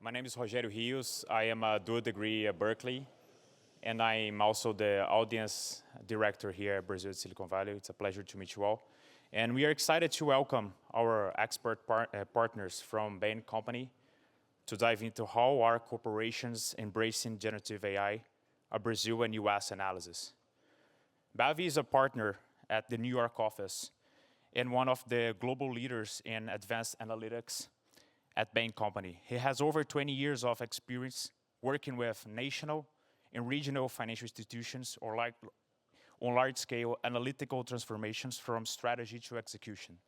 My name is Rogério Rios. I am a dual degree at Berkeley, and I'm also the audience director here at Brazil at Silicon Valley. It's a pleasure to meet you all. And we are excited to welcome our expert partners from Bain Company to dive into how our corporations embracing generative AI, a Brazil and U.S. analysis. Bhavi is a partner at the New York office and one of the global leaders in advanced analytics at Bain Company. He has over 20 years of experience working with national and regional financial institutions on large-scale analytical transformations from strategy to execution.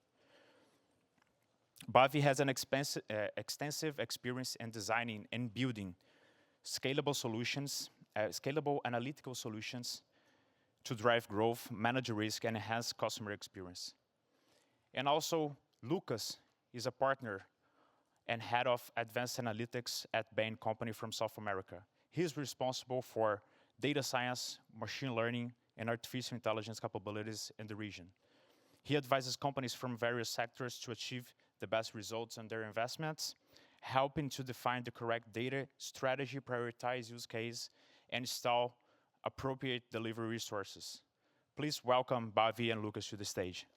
Bhavi has an extensive experience in designing and building scalable solutions, scalable analytical solutions to drive growth, manage risk, and enhance customer experience. And also, Lucas is a partner and head of advanced analytics at Bain Company from South America. He's responsible for data science, machine learning, and artificial intelligence capabilities in the region. He advises companies from various sectors to achieve the best results on their investments, helping to define the correct data strategy, prioritize use case, and install appropriate delivery resources. Please welcome Bhavi and Lucas to the stage.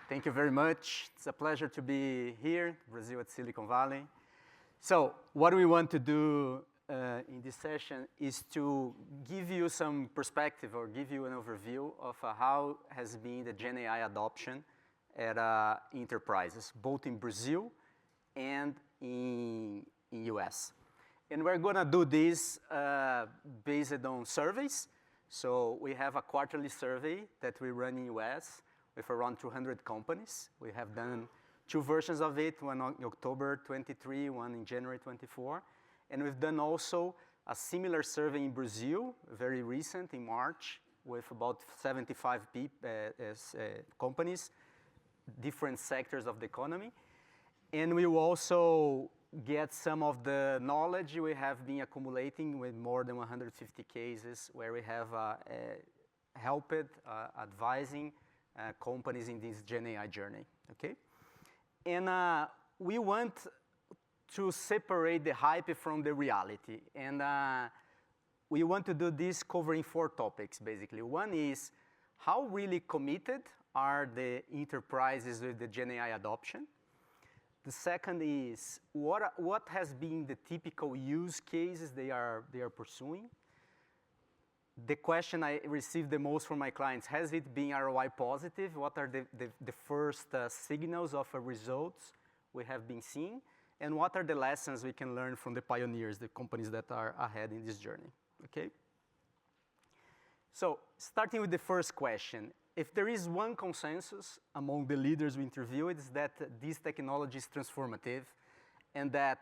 Thank you very much. It's a pleasure to be here, Brazil at Silicon Valley. So what we want to do in this session is to give you some perspective or give you an overview of how has been the GenAI adoption at enterprises, both in Brazil and in U.S. And we're going to do this based on surveys. So we have a quarterly survey that we run in U.S. with around 200 companies. We have done 2 versions of it, one in October 23, one in January 24. And we've done also a similar survey in Brazil, very recent, in March, with about 75 companies, different sectors of the economy. And we will also get some of the knowledge we have been accumulating with more than 150 cases where we have helped advising companies in this GenAI journey, okay? And we want to separate the hype from the reality. And we want to do this covering 4 topics, basically. One is how really committed are the enterprises with the GenAI adoption? The second is what has been the typical use cases they are pursuing? The question I received the most from my clients, has it been ROI positive? What are the first signals of results we have been seeing? And what are the lessons we can learn from the pioneers, the companies that are ahead in this journey, okay? So starting with the first question, if there is one consensus among the leaders we interviewed, it's that this technology is transformative and that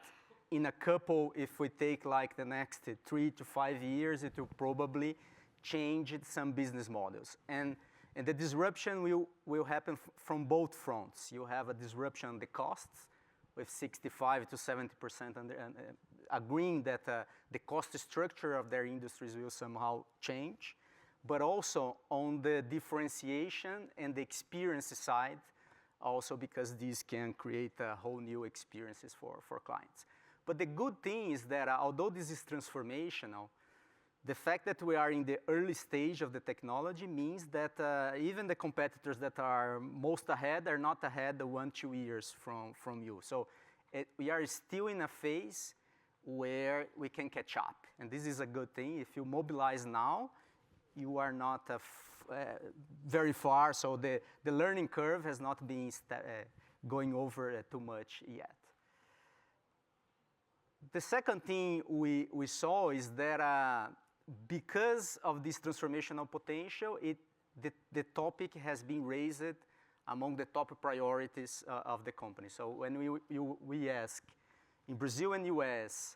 in a couple, if we take like the next 3 to 5 years, it will probably change some business models. And the disruption will happen from both fronts. You have a disruption on the costs with 65 to 70% agreeing that the cost structure of their industries will somehow change, but also on the differentiation and the experience side, also because these can create whole new experiences for clients. But the good thing is that although this is transformational, the fact that we are in the early stage of the technology means that even the competitors that are most ahead are not ahead 1, 2 years from you. So we are still in a phase where we can catch up. And this is a good thing. If you mobilize now, you are not very far. So the learning curve has not been going over too much yet. The second thing we saw is that because of this transformational potential, the topic has been raised among the top priorities of the company. So when we ask in Brazil and U.S.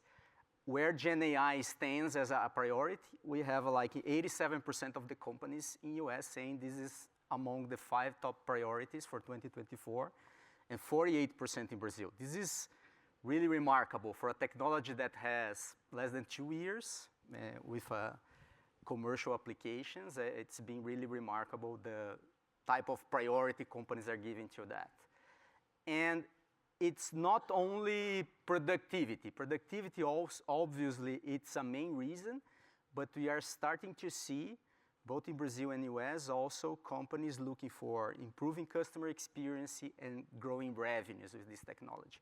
where GenAI stands as a priority, we have like 87% of the companies in U.S. saying this is among the 5 top priorities for 2024, and 48% in Brazil. This is really remarkable for a technology that has less than 2 years with commercial applications. It's been really remarkable type of priority companies are giving to that. And it's not only productivity. Productivity, also, obviously, it's a main reason, but we are starting to see, both in Brazil and US, also companies looking for improving customer experience and growing revenues with this technology.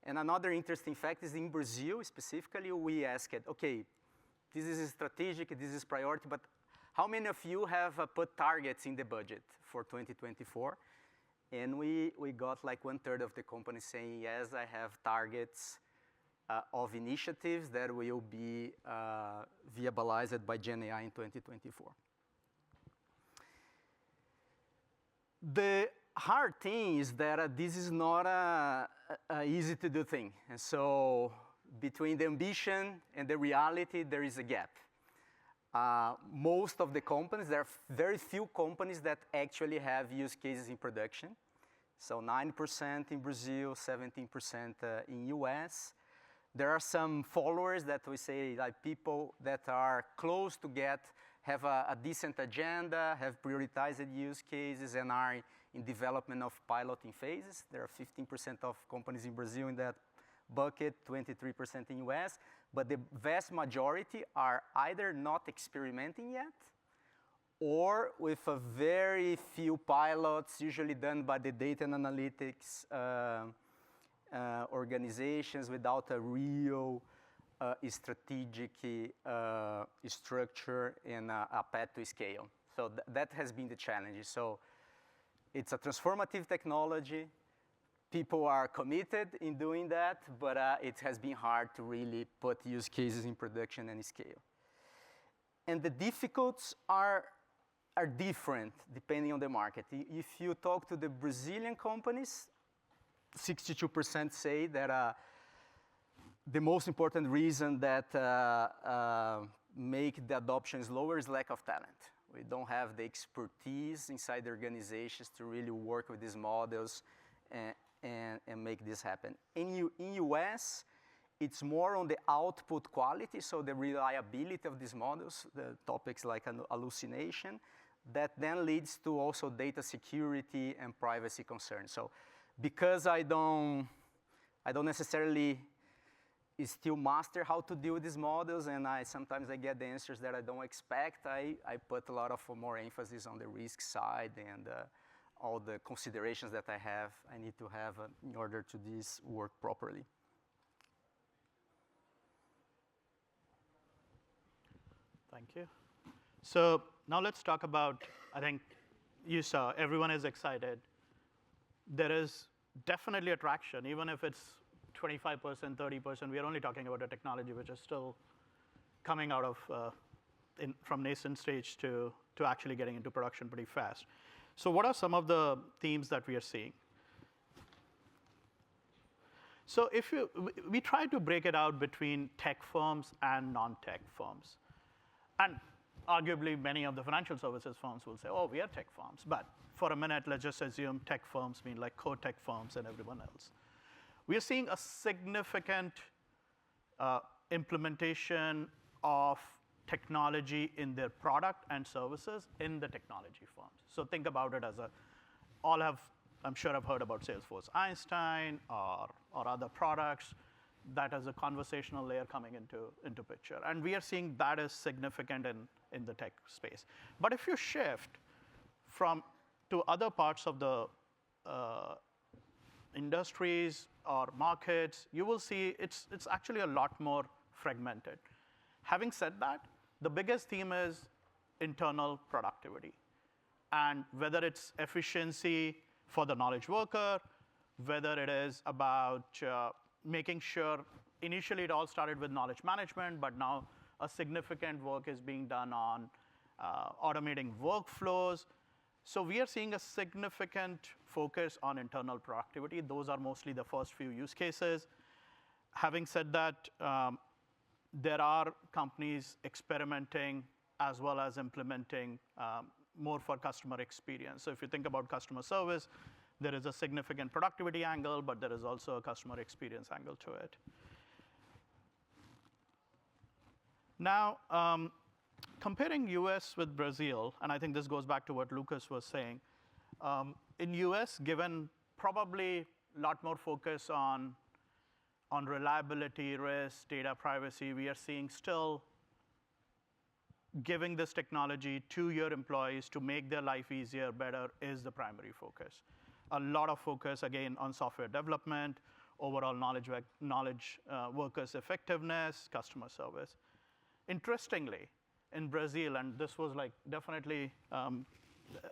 And another interesting fact is in Brazil, specifically, we asked, okay, this is strategic, this is priority, but how many of you have put targets in the budget for 2024? And we got like 1/3 of the companies saying, yes, I have targets of initiatives that will be viabilized by GenAI in 2024. The hard thing is that this is not a easy to do thing. And so between the ambition and the reality, there is a gap. Most of the companies, there are very few companies that actually have use cases in production. So 9% in Brazil, 17% in US. There are some followers that we say, like people that are close to have a decent agenda, have prioritized use cases, and are in development of piloting phases. There are 15% of companies in Brazil in that bucket, 23% in US. But the vast majority are either not experimenting yet, or with a very few pilots, usually done by the data and analytics organizations without a real strategic structure and a path to scale. So that has been the challenge. So it's a transformative technology. People are committed in doing that, but it has been hard to really put use cases in production and scale. And the difficulties are different depending on the market. If you talk to the Brazilian companies, 62% say that the most important reason that make the adoption slower is lack of talent. We don't have the expertise inside the organizations to really work with these models and make this happen. In US, it's more on the output quality, so the reliability of these models, the topics like hallucination, that then leads to also data security and privacy concerns. So because I don't necessarily still master how to deal with these models, and sometimes I get the answers that I don't expect, I put a lot of more emphasis on the risk side and all the considerations that I need to have in order to this work properly. Thank you. So now let's talk about, I think you saw, everyone is excited. There is definitely attraction, even if it's 25%, 30%. We are only talking about a technology which is still coming out of from nascent stage to actually getting into production pretty fast. So what are some of the themes that we are seeing? So we try to break it out between tech firms and non-tech firms. And arguably, many of the financial services firms will say, oh, we are tech firms. But for a minute, let's just assume tech firms mean like core tech firms and everyone else. We are seeing a significant implementation of technology in their product and services in the technology firms. So think about it as I'm sure I've heard about Salesforce Einstein or other products. That has a conversational layer coming into picture. And we are seeing that is significant in the tech space. But if you shift to other parts of the industries or markets, you will see it's actually a lot more fragmented. Having said that, the biggest theme is internal productivity. And whether it's efficiency for the knowledge worker, whether it is about making sure, initially it all started with knowledge management, but now a significant work is being done on automating workflows. So we are seeing a significant focus on internal productivity. Those are mostly the first few use cases. Having said that, there are companies experimenting as well as implementing more for customer experience. So if you think about customer service, there is a significant productivity angle, but there is also a customer experience angle to it. Now, comparing US with Brazil, and I think this goes back to what Lucas was saying, In US, given probably a lot more focus on reliability, risk, data privacy, we are seeing still giving this technology to your employees to make their life easier, better, is the primary focus. A lot of focus, again, on software development, overall knowledge workers' effectiveness, customer service. Interestingly, in Brazil, and this was like definitely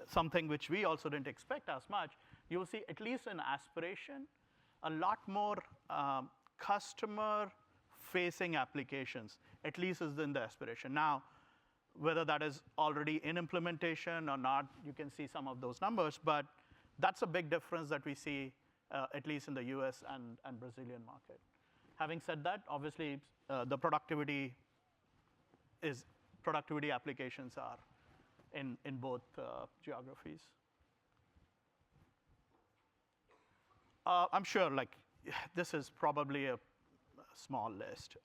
something which we also didn't expect as much, you will see, at least in aspiration, a lot more customer-facing applications, at least is in the aspiration. Now, whether that is already in implementation or not, you can see some of those numbers, but that's a big difference that we see, at least in the US and Brazilian market. Having said that, obviously, the productivity applications are in both geographies. I'm sure this is probably a small list.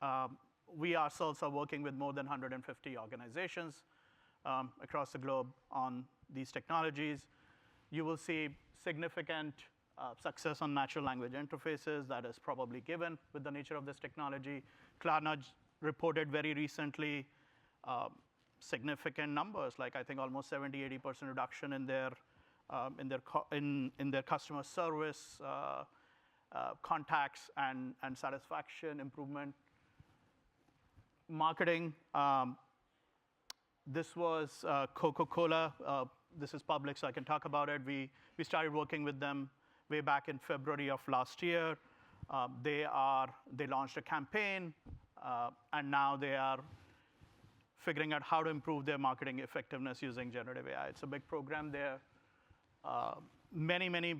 We ourselves are working with more than 150 organizations across the globe on these technologies. You will see significant success on natural language interfaces. That is probably given with the nature of this technology. Klarna reported very recently significant numbers, like I think almost 70–80% reduction in their customer service contacts and satisfaction improvement. Marketing, this was Coca-Cola. This is public, so I can talk about it. We started working with them way back in February of last year. They launched a campaign, and now they are figuring out how to improve their marketing effectiveness using generative AI. It's a big program there. Many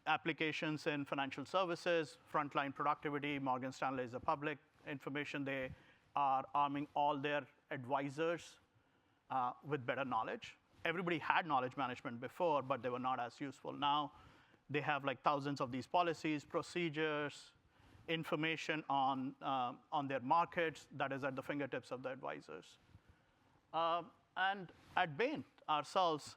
applications in financial services, frontline productivity. Morgan Stanley is a public information. They are arming all their advisors with better knowledge. Everybody had knowledge management before, but they were not as useful. Now they have thousands of these policies, procedures, information on their markets that is at the fingertips of the advisors. And at Bain ourselves,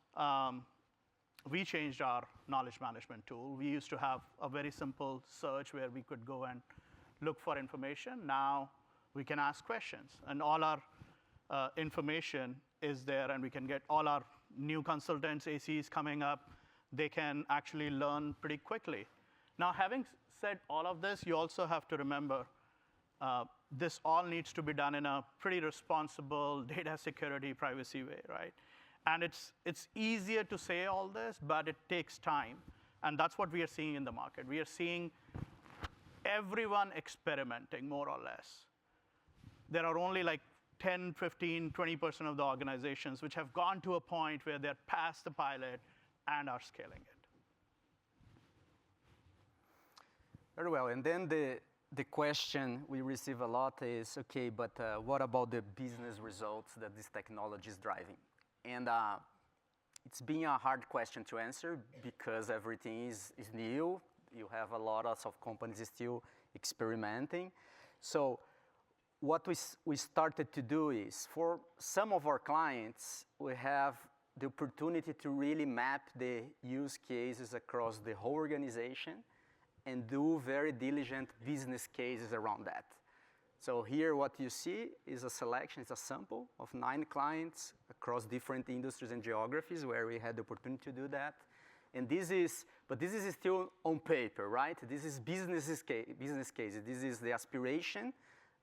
we changed our knowledge management tool. We used to have a very simple search where we could go and look for information. Now we can ask questions, and all our information is there, and we can get all our new consultants, ACs coming up. They can actually learn pretty quickly. Now, having said all of this, you also have to remember this all needs to be done in a pretty responsible data security, privacy way, right? And it's easier to say all this, but it takes time. And that's what we are seeing in the market. We are seeing everyone experimenting, more or less. There are only 10, 15, 20% of the organizations which have gone to a point where they're past the pilot and are scaling it. Very well. And then the question we receive a lot is, okay, but what about the business results that this technology is driving? And it's been a hard question to answer because everything is new. You have a lot of companies still experimenting. So what we started to do is, for some of our clients, we have the opportunity to really map the use cases across the whole organization and do very diligent business cases around that. So here what you see is a selection, it's a sample of 9 clients across different industries and geographies where we had the opportunity to do that. And this is still on paper, right? This is business cases. This is the aspiration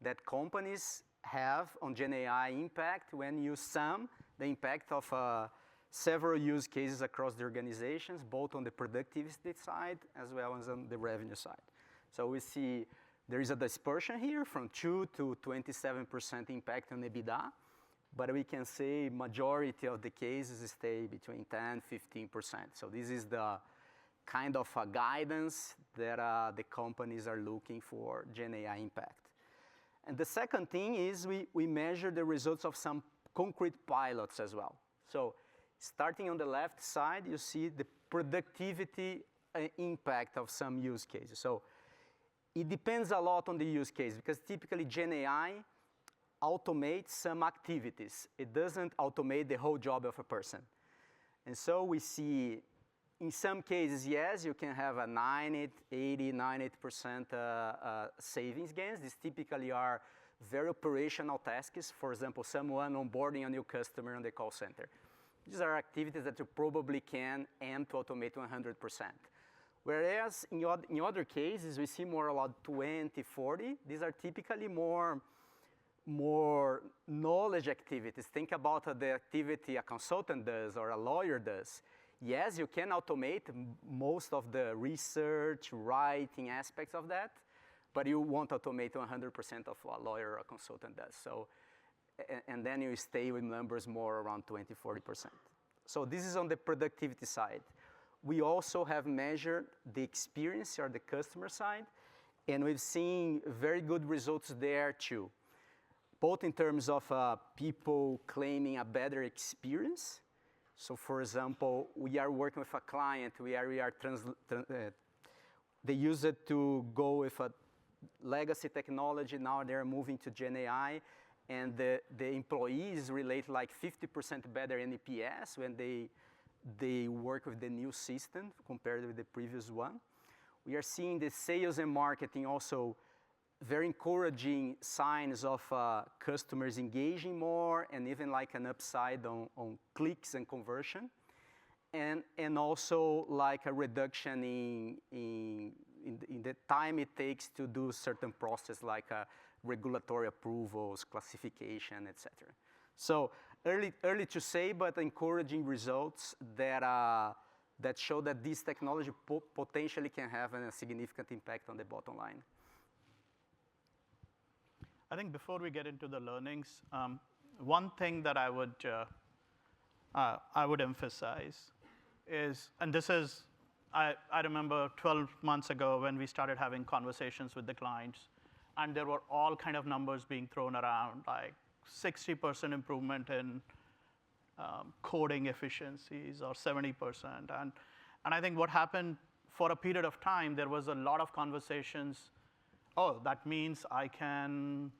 that companies have on GenAI impact when you sum the impact of several use cases across the organizations, both on the productivity side as well as on the revenue side. So we see there is a dispersion here from 2 to 27% impact on EBITDA, but we can say majority of the cases stay between 10–15%. So this is the kind of a guidance that the companies are looking for GenAI impact. And the second thing is we measure the results of some concrete pilots as well. So starting on the left side, you see the productivity impact of some use cases. So it depends a lot on the use case because typically GenAI automates some activities. It doesn't automate the whole job of a person. And so we see In some cases, yes, you can have a 90, 80, 90% savings gains. These typically are very operational tasks. For example, someone onboarding a new customer on the call center. These are activities that you probably can aim to automate 100%. Whereas in other cases, we see more about 20, 40. These are typically more knowledge activities. Think about the activity a consultant does or a lawyer does. Yes, you can automate most of the research, writing aspects of that, but you won't automate 100% of what a lawyer or a consultant does. So, and then you stay with numbers more around 20, 40%. So this is on the productivity side. We also have measured the experience or the customer side, and we've seen very good results there too, both in terms of people claiming a better experience. So for example, we are working with a client where they use it to go with a legacy technology. Now they're moving to GenAI, and the employees relate like 50% better NPS when they work with the new system compared with the previous one. We are seeing the sales and marketing also very encouraging signs of customers engaging more, and even like an upside on clicks and conversion, and also like a reduction in the time it takes to do certain process like regulatory approvals, classification, etc. So early to say, but encouraging results that show that this technology potentially can have a significant impact on the bottom line. I think before we get into the learnings, one thing that I would emphasize is, and this is, I remember 12 months ago when we started having conversations with the clients, and there were all kind of numbers being thrown around, like 60% improvement in coding efficiencies or 70%. And I think what happened for a period of time, there was a lot of conversations. Oh, that means I can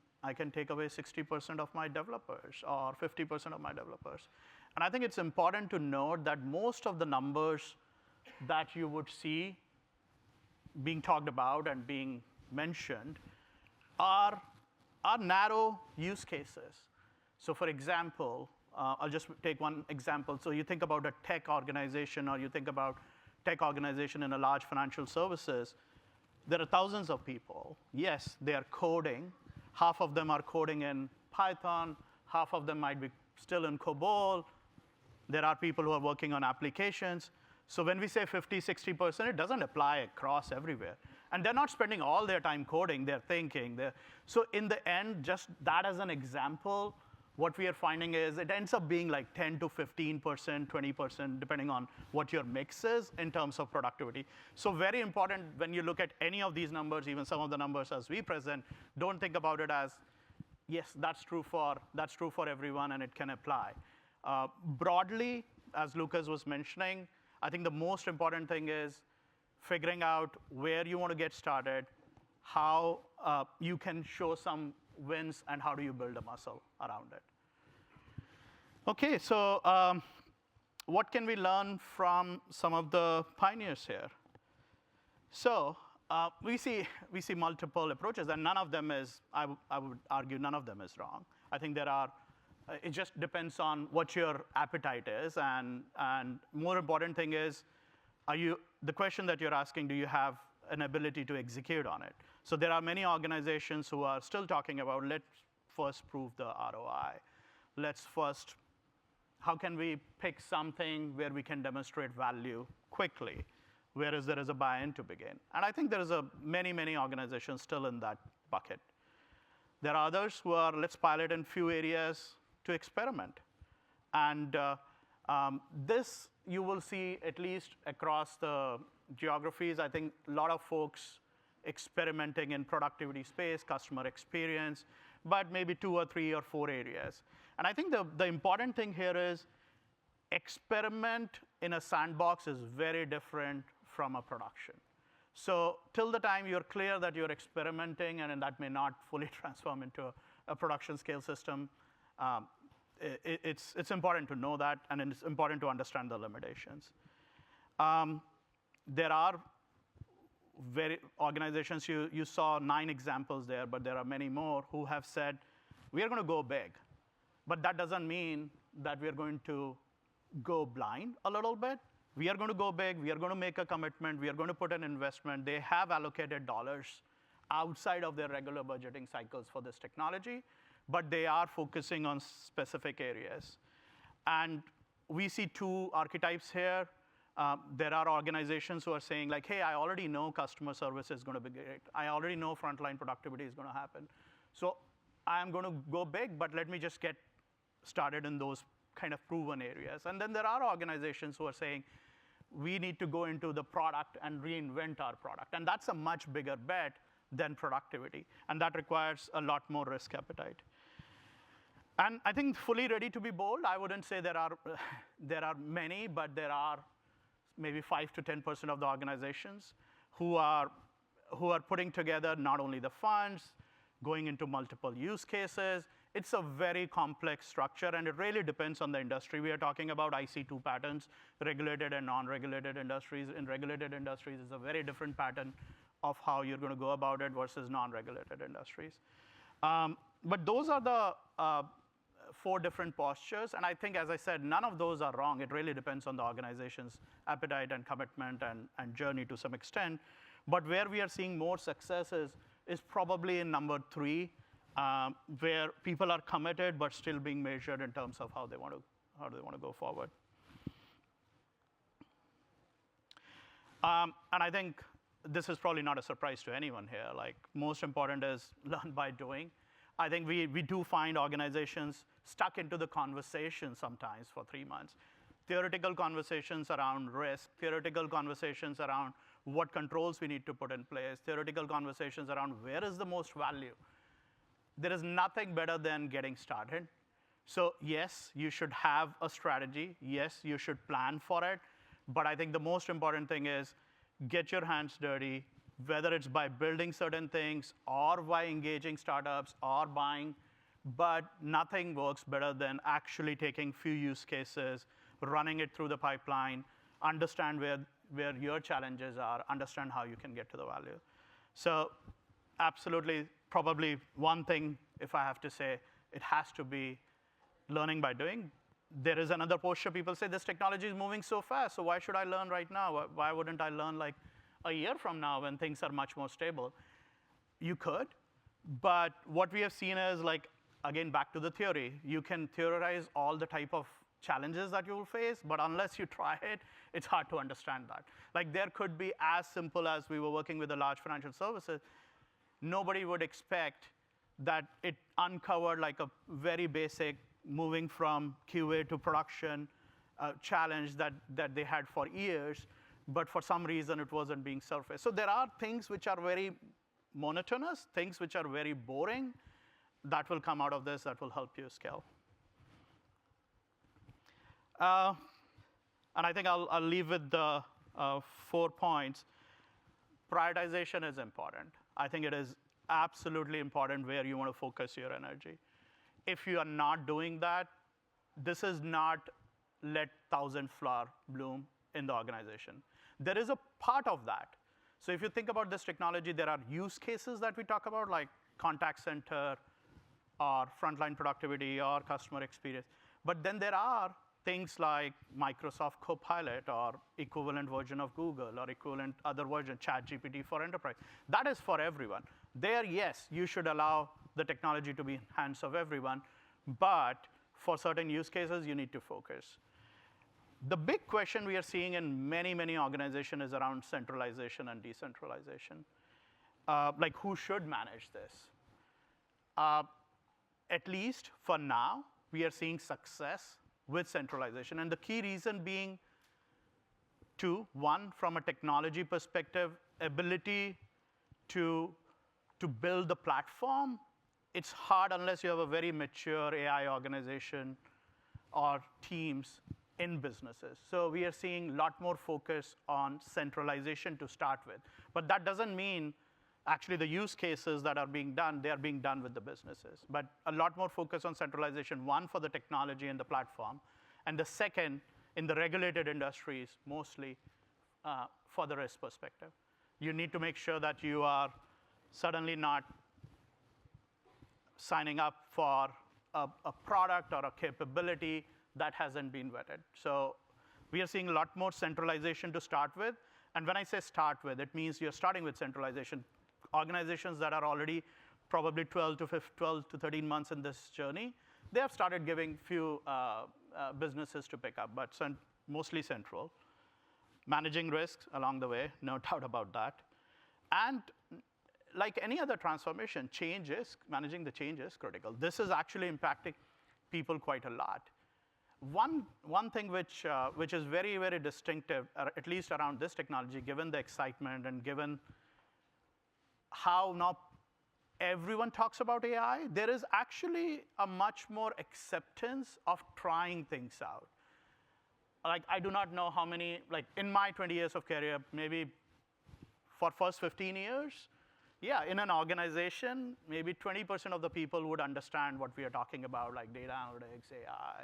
take away 60% of my developers or 50% of my developers. And I think it's important to note that most of the numbers that you would see being talked about and being mentioned are narrow use cases. So for example, I'll just take one example. So you think about a tech organization, or you think about tech organization in a large financial services. There are thousands of people. Yes, they are coding. Half of them are coding in Python. Half of them might be still in COBOL. There are people who are working on applications. So when we say 50, 60%, it doesn't apply across everywhere. And they're not spending all their time coding. They're thinking. So in the end, just that as an example, what we are finding is it ends up being like 10 to 15%, 20%, depending on what your mix is in terms of productivity. So very important when you look at any of these numbers, even some of the numbers as we present, don't think about it as, yes, that's true for everyone and it can apply. Broadly, as Lucas was mentioning, I think the most important thing is figuring out where you want to get started, how you can show some wins, and how do you build a muscle around it. OK, so what can we learn from some of the pioneers here? So we see multiple approaches, and none of them is, I would argue, none of them is wrong. I think there are, it just depends on what your appetite is, and more important thing is, the question that you're asking, do you have an ability to execute on it? So there are many organizations who are still talking about, let's first prove the ROI. Let's first, how can we pick something where we can demonstrate value quickly, whereas there is a buy-in to begin? And I think there is many organizations still in that bucket. There are others who are, let's pilot in few areas to experiment. And this you will see at least across the geographies. I think a lot of folks experimenting in productivity space, customer experience, but maybe 2 or 3 or 4 areas. And I think the important thing here is experiment in a sandbox is very different from a production. So till the time you're clear that you're experimenting and that may not fully transform into a production scale system, it's important to know that, and it's important to understand the limitations. There are organizations, you saw 9 examples there, but there are many more who have said, we are going to go big. But that doesn't mean that we are going to go blind a little bit. We are going to go big. We are going to make a commitment. We are going to put an investment. They have allocated dollars outside of their regular budgeting cycles for this technology, but they are focusing on specific areas. And we see 2 archetypes here. There are organizations who are saying, like, hey, I already know customer service is going to be great. I already know frontline productivity is going to happen. So I am going to go big, but let me just get started in those kind of proven areas. And then there are organizations who are saying, we need to go into the product and reinvent our product. And that's a much bigger bet than productivity. And that requires a lot more risk appetite. And I think fully ready to be bold, I wouldn't say there are many, but there are maybe 5 to 10% of the organizations who are putting together not only the funds, going into multiple use cases. It's a very complex structure, and it really depends on the industry. We are talking about IC2 patterns, regulated and non-regulated industries. In regulated industries, it's a very different pattern of how you're going to go about it versus non-regulated industries. But those are the 4 different postures. And I think, as I said, none of those are wrong. It really depends on the organization's appetite and commitment and journey to some extent. But where we are seeing more successes is probably in number 3, where people are committed but still being measured in terms of how they want to go forward. And I think this is probably not a surprise to anyone here. Like, most important is learn by doing. I think we do find organizations stuck into the conversation sometimes for 3 months. Theoretical conversations around risk, theoretical conversations around what controls we need to put in place, theoretical conversations around where is the most value. There is nothing better than getting started. So yes, you should have a strategy. Yes, you should plan for it. But I think the most important thing is get your hands dirty, whether it's by building certain things or by engaging startups or buying. But nothing works better than actually taking few use cases, running it through the pipeline, understand where your challenges are, understand how you can get to the value. So absolutely, probably one thing, if I have to say, it has to be learning by doing. There is another posture. People say, this technology is moving so fast, so why should I learn right now? Why wouldn't I learn like a year from now when things are much more stable? You could, but what we have seen is, like, again, back to the theory. You can theorize all the type of challenges that you will face, but unless you try it, it's hard to understand that. Like, there could be as simple as we were working with a large financial services. Nobody would expect that it uncovered like a very basic moving from QA to production challenge that they had for years, but for some reason it wasn't being surfaced. So there are things which are very monotonous, things which are very boring, that will come out of this, that will help you scale. And I think I'll leave with the 4 points. Prioritization is important. I think it is absolutely important where you want to focus your energy. If you are not doing that, this is not let 1,000 flower bloom in the organization. There is a part of that. So if you think about this technology, there are use cases that we talk about, like contact center or frontline productivity or customer experience. But then there are things like Microsoft Copilot or equivalent version of Google or equivalent other version, ChatGPT for enterprise. That is for everyone. There, yes, you should allow the technology to be in hands of everyone, but for certain use cases, you need to focus. The big question we are seeing in many, many organizations is around centralization and decentralization. Like, who should manage this? At least for now, we are seeing success with centralization. And the key reason being 2. 1, from a technology perspective, ability to build the platform. It's hard unless you have a very mature AI organization or teams in businesses. So we are seeing a lot more focus on centralization to start with. But that doesn't mean actually the use cases that are being done, they are being done with the businesses. But a lot more focus on centralization, 1, for the technology and the platform. And the second, in the regulated industries, mostly, for the risk perspective. You need to make sure that you are suddenly not signing up for a product or a capability that hasn't been vetted. So we are seeing a lot more centralization to start with. And when I say start with, it means you're starting with centralization. Organizations that are already probably 12 to 13 months in this journey, they have started giving few businesses to pick up, but mostly central. Managing risks along the way, no doubt about that. And like any other transformation, managing the change is critical. This is actually impacting people quite a lot. One thing which is very, very distinctive, at least around this technology, given the excitement and given how now everyone talks about AI, there is actually a much more acceptance of trying things out. Like, I do not know how many, like in my 20 years of career, maybe for first 15 years, yeah, in an organization, maybe 20% of the people would understand what we are talking about, like data analytics, AI,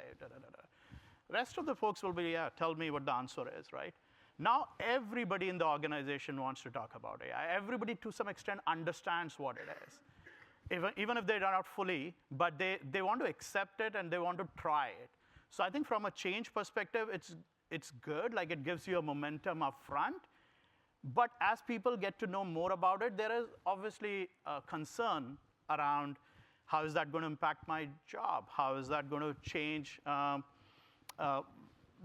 Rest of the folks will be, yeah, tell me what the answer is, right? Now everybody in the organization wants to talk about AI. Everybody, to some extent, understands what it is. Even if they're not fully, but they want to accept it and they want to try it. So I think from a change perspective, it's good, like it gives you a momentum up front. But as people get to know more about it, there is obviously a concern around how is that going to impact my job? How is that going to change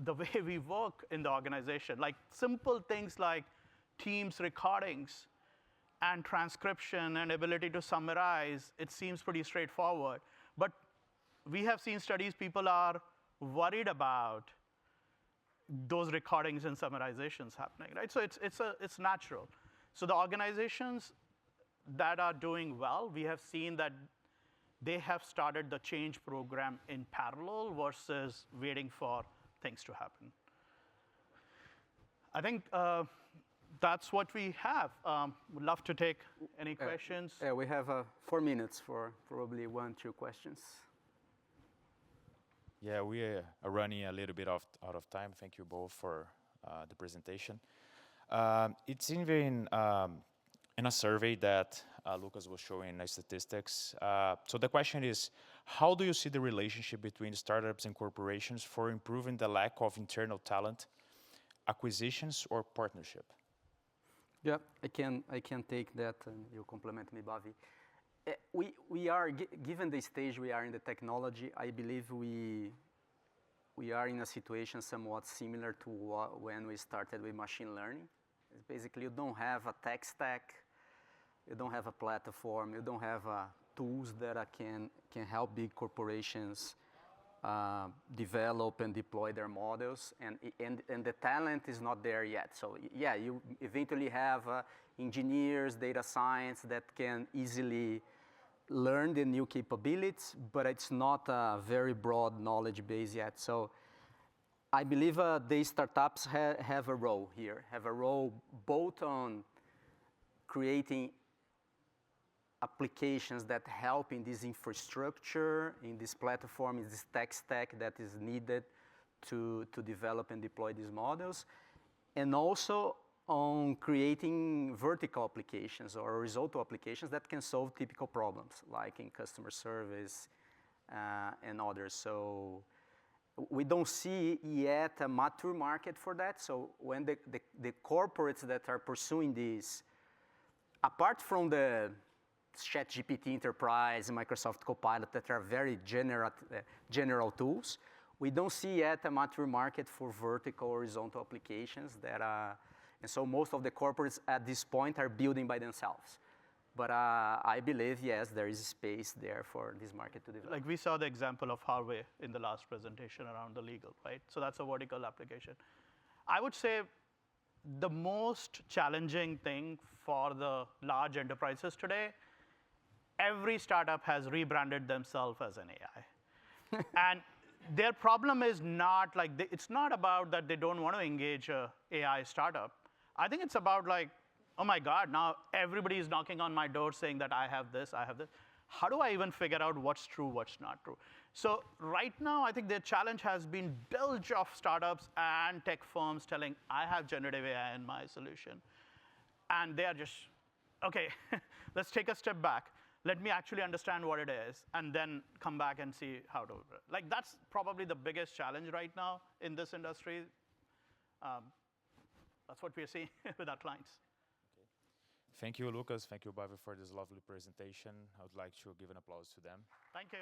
the way we work in the organization? Like simple things like Teams recordings and transcription and ability to summarize, it seems pretty straightforward. But we have seen studies, people are worried about those recordings and summarizations happening, right? So it's natural. So the organizations that are doing well, we have seen that they have started the change program in parallel versus waiting for things to happen. I think that's what we have. Would love to take any questions. Yeah, we have 4 minutes for probably 1-2 questions. Yeah, we are running a little bit out of time. Thank you both for the presentation. It's even in a survey that Lucas was showing statistics. So the question is, how do you see the relationship between startups and corporations for improving the lack of internal talent, acquisitions, or partnership? Yeah, I can take that, and you complement me, Bhavi. We are, given the stage we are in the technology, I believe we are in a situation somewhat similar to when we started with machine learning. It's basically, you don't have a tech stack, you don't have a platform, you don't have tools that can help big corporations develop and deploy their models, and the talent is not there yet. So yeah, you eventually have engineers, data science that can easily learn the new capabilities, but it's not a very broad knowledge base yet. So I believe the startups have a role here, have a role both on creating applications that help in this infrastructure, in this platform, in this tech stack that is needed to develop and deploy these models, and also on creating vertical applications or horizontal applications that can solve typical problems, like in customer service and others. So we don't see yet a mature market for that. So when the corporates that are pursuing this, apart from the ChatGPT Enterprise, Microsoft Copilot that are very general tools, we don't see yet a mature market for vertical horizontal applications that and so most of the corporates at this point are building by themselves. But I believe, yes, there is space there for this market to develop. Like we saw the example of Harvey in the last presentation around the legal, right? So that's a vertical application. I would say the most challenging thing for the large enterprises today, every startup has rebranded themselves as an AI. And their problem is not like, it's not about that they don't want to engage an AI startup. I think it's about like, oh my God, now everybody is knocking on my door saying that I have this, I have this. How do I even figure out what's true, what's not true? So right now, I think the challenge has been bilge of startups and tech firms telling, I have generative AI in my solution. And they are just, OK, let's take a step back. Let me actually understand what it is, and then come back and see how to. Like, that's probably the biggest challenge right now in this industry. That's what we're seeing with our clients. Okay. Thank you, Lucas. Thank you, Bhavi, for this lovely presentation. I would like to give an applause to them. Thank you.